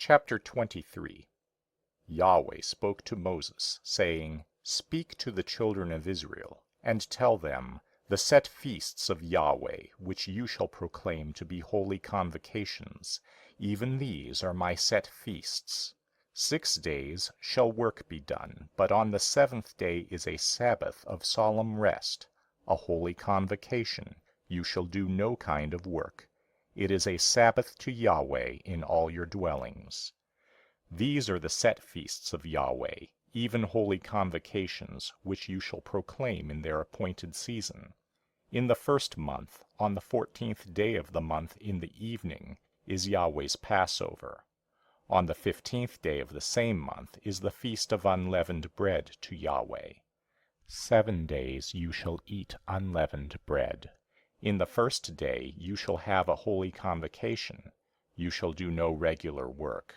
Chapter 23. Yahweh spoke to Moses, saying, Speak to the children of Israel, and tell them, The set feasts of Yahweh, which you shall proclaim to be holy convocations, even these are my set feasts. 6 days shall work be done, but on the 7th day is a Sabbath of solemn rest, a holy convocation. You shall do no kind of work. It is a Sabbath to Yahweh in all your dwellings. These are the set feasts of Yahweh, even holy convocations, which you shall proclaim in their appointed season. In the 1st month, on the 14th day of the month in the evening, is Yahweh's Passover. On the 15th day of the same month is the feast of unleavened bread to Yahweh. 7 days you shall eat unleavened bread. In the 1st day you shall have a holy convocation. You shall do no regular work.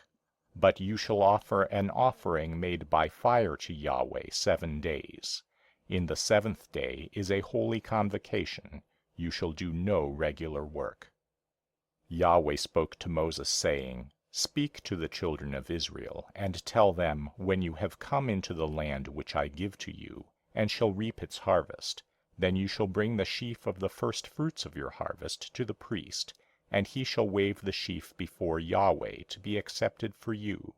But you shall offer an offering made by fire to Yahweh 7 days. In the 7th day is a holy convocation. You shall do no regular work. Yahweh spoke to Moses, saying, Speak to the children of Israel, and tell them, when you have come into the land which I give to you, and shall reap its harvest, then you shall bring the sheaf of the first fruits of your harvest to the priest, and he shall wave the sheaf before Yahweh to be accepted for you.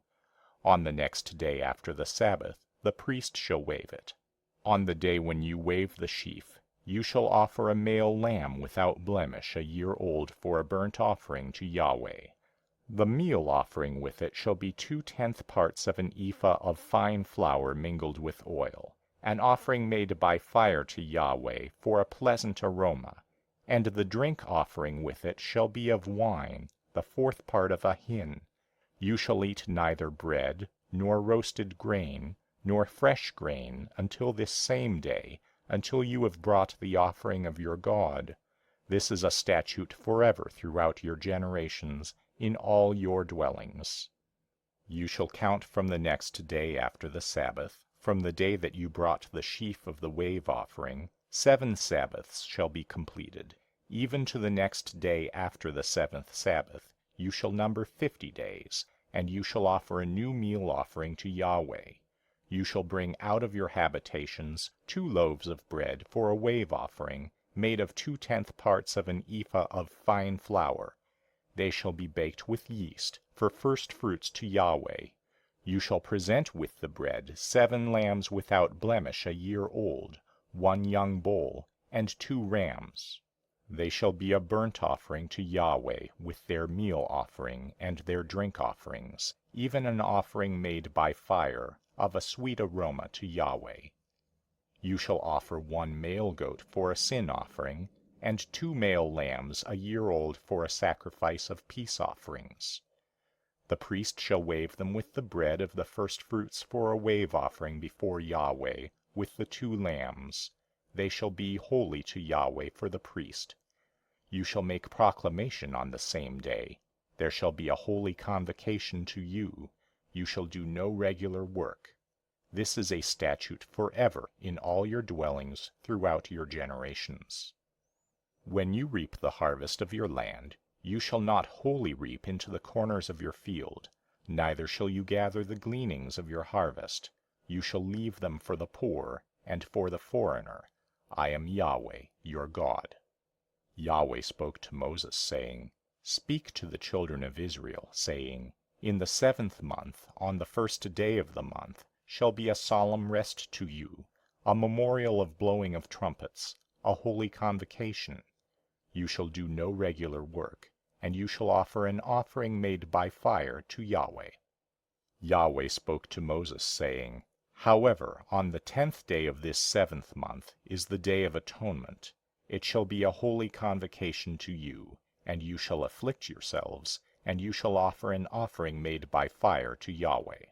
On the next day after the Sabbath, the priest shall wave it. On the day when you wave the sheaf, you shall offer a male lamb without blemish 1 year old for a burnt offering to Yahweh. The meal offering with it shall be 2/10 parts of an ephah of fine flour mingled with oil, an offering made by fire to Yahweh for a pleasant aroma. And the drink offering with it shall be of wine, the 4th part of a hin. You shall eat neither bread, nor roasted grain, nor fresh grain, until this same day, until you have brought the offering of your God. This is a statute forever throughout your generations, in all your dwellings. You shall count from the next day after the Sabbath, from the day that you brought the sheaf of the wave offering, 7 Sabbaths shall be completed. Even to the next day after the 7th Sabbath, you shall number 50 days, and you shall offer a new meal offering to Yahweh. You shall bring out of your habitations 2 loaves of bread for a wave offering, made of 2/10 parts of an ephah of fine flour. They shall be baked with yeast, for first fruits to Yahweh. You shall present with the bread 7 lambs without blemish 1 year old, 1 young bull, and 2 rams. They shall be a burnt offering to Yahweh with their meal offering and their drink offerings, even an offering made by fire, of a sweet aroma to Yahweh. You shall offer 1 male goat for a sin offering, and 2 male lambs 1 year old for a sacrifice of peace offerings. The priest shall wave them with the bread of the first fruits for a wave offering before Yahweh, with the 2 lambs. They shall be holy to Yahweh for the priest. You shall make proclamation on the same day. There shall be a holy convocation to you. You shall do no regular work. This is a statute forever in all your dwellings throughout your generations. When you reap the harvest of your land, you shall not wholly reap into the corners of your field, neither shall you gather the gleanings of your harvest. You shall leave them for the poor and for the foreigner. I am Yahweh, your God. Yahweh spoke to Moses, saying, Speak to the children of Israel, saying, In the 7th month, on the 1st day of the month, shall be a solemn rest to you, a memorial of blowing of trumpets, a holy convocation. You shall do no regular work, and you shall offer an offering made by fire to Yahweh. Yahweh spoke to Moses, saying, However, on the 10th day of this 7th month is the day of atonement. It shall be a holy convocation to you, and you shall afflict yourselves, and you shall offer an offering made by fire to Yahweh.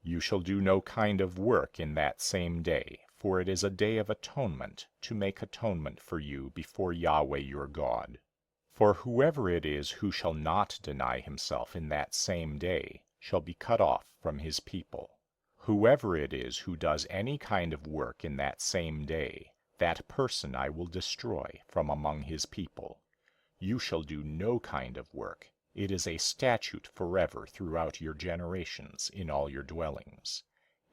You shall do no kind of work in that same day, for it is a day of atonement, to make atonement for you before Yahweh your God. For whoever it is who shall not deny himself in that same day shall be cut off from his people. Whoever it is who does any kind of work in that same day, that person I will destroy from among his people. You shall do no kind of work, It is a statute forever throughout your generations in all your dwellings.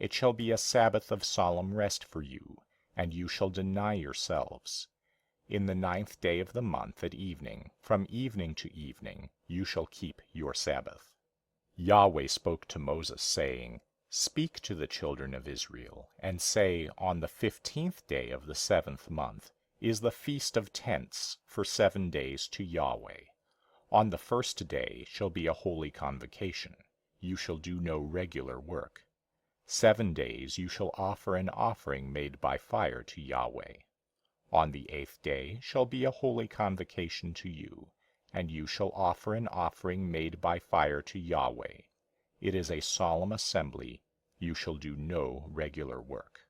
It shall be a Sabbath of solemn rest for you, and you shall deny yourselves. In the 9th day of the month at evening, from evening to evening, you shall keep your Sabbath. Yahweh spoke to Moses, saying, Speak to the children of Israel, and say, On the 15th day of the 7th month is the Feast of Tents for 7 days to Yahweh. On the 1st day shall be a holy convocation. You shall do no regular work. 7 days you shall offer an offering made by fire to Yahweh. On the 8th day shall be a holy convocation to you, and you shall offer an offering made by fire to Yahweh. It is a solemn assembly. You shall do no regular work.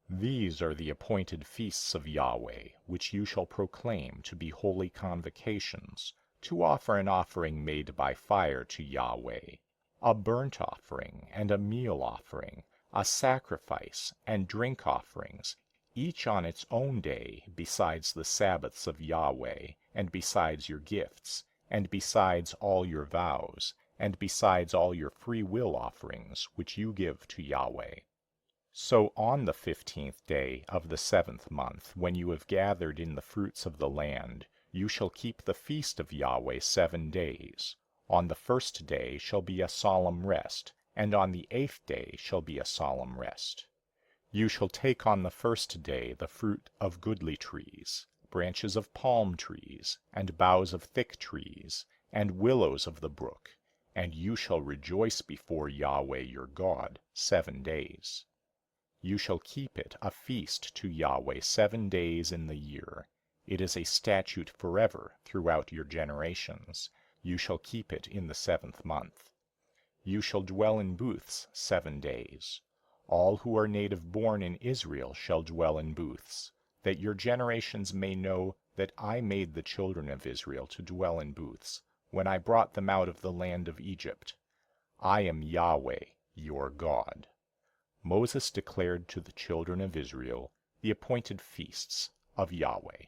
These are the appointed feasts of Yahweh, which you shall proclaim to be holy convocations, to offer an offering made by fire to Yahweh, a burnt offering and a meal offering, a sacrifice and drink offerings, each on its own day, besides the Sabbaths of Yahweh, and besides your gifts, and besides all your vows, and besides all your free will offerings, which you give to Yahweh. So on the 15th day of the 7th month, when you have gathered in the fruits of the land, you shall keep the feast of Yahweh 7 days. On the 1st day shall be a solemn rest, and on the 8th day shall be a solemn rest. You shall take on the 1st day the fruit of goodly trees, branches of palm trees, and boughs of thick trees, and willows of the brook, and you shall rejoice before Yahweh your God 7 days. You shall keep it a feast to Yahweh 7 days in the year. It is a statute forever throughout your generations. You shall keep it in the 7th month. You shall dwell in booths 7 days. All who are native born in Israel shall dwell in booths, that your generations may know that I made the children of Israel to dwell in booths, when I brought them out of the land of Egypt. I am Yahweh, your God. Moses declared to the children of Israel the appointed feasts of Yahweh.